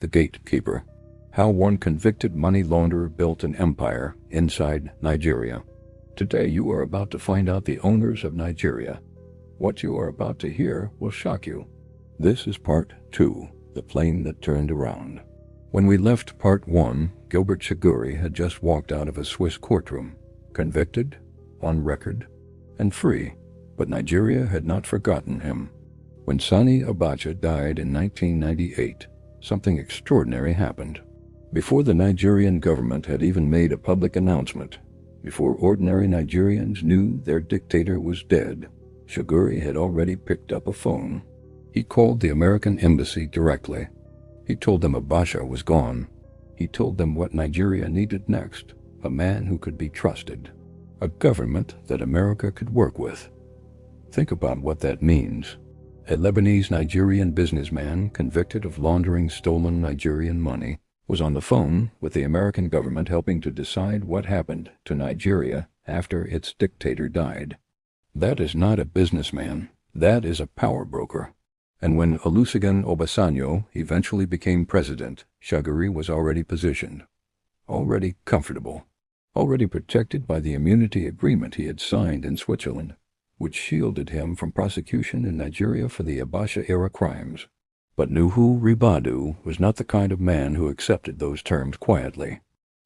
The Gatekeeper. How one convicted money launderer built an empire inside Nigeria. Today you are about to find out the owners of Nigeria. What you are about to hear will shock you. This is part 2, the plane that turned around. When we left part 1, Gilbert Chagoury had just walked out of a Swiss courtroom, convicted, on record, and free, but Nigeria had not forgotten him. When Sani Abacha died in 1998, something extraordinary happened. Before the Nigerian government had even made a public announcement, before ordinary Nigerians knew their dictator was dead, Chagoury had already picked up a phone. He called the American embassy directly. He told them Abacha was gone. He told them what Nigeria needed next, a man who could be trusted, a government that America could work with. Think about what that means. A Lebanese-Nigerian businessman convicted of laundering stolen Nigerian money was on the phone with the American government helping to decide what happened to Nigeria after its dictator died. That is not a businessman. That is a power broker. And when Olusegun Obasanjo eventually became president, Chagoury was already positioned, already comfortable, already protected by the immunity agreement he had signed in Switzerland, which shielded him from prosecution in Nigeria for the Abacha-era crimes. But Nuhu Ribadu was not the kind of man who accepted those terms quietly.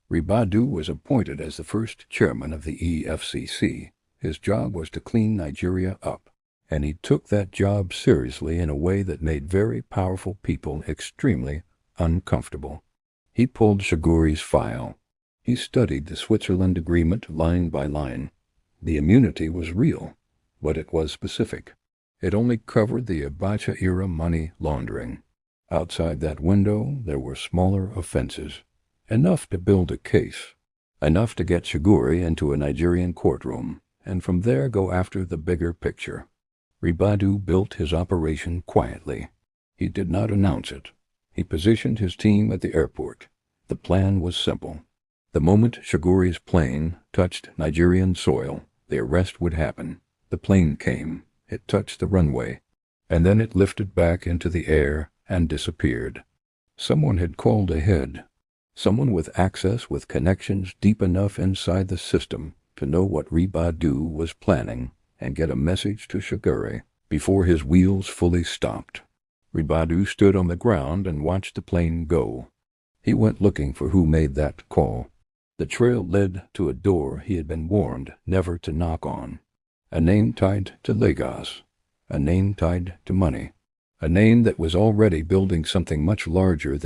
Ribadu was appointed as the first chairman of the EFCC. His job was to clean Nigeria up, and he took that job seriously in a way that made very powerful people extremely uncomfortable. He pulled Chagoury's file. He studied the Switzerland agreement line by line. The immunity was real, but it was specific. It only covered the Abacha-era money laundering. Outside that window, there were smaller offenses, enough to build a case, enough to get Chagoury into a Nigerian courtroom, and from there go after the bigger picture. Ribadu built his operation quietly. He did not announce it. He positioned his team at the airport. The plan was simple. The moment Chagoury's plane touched Nigerian soil, the arrest would happen. The plane came. It touched the runway, and then it lifted back into the air and disappeared. Someone had called ahead. Someone with access, with connections deep enough inside the system to know what Ribadu was planning and get a message to Chagoury before his wheels fully stopped. Ribadu stood on the ground and watched the plane go. He went looking for who made that call. The trail led to a door he had been warned never to knock on. A name tied to Lagos, a name tied to money, a name that was already building something much larger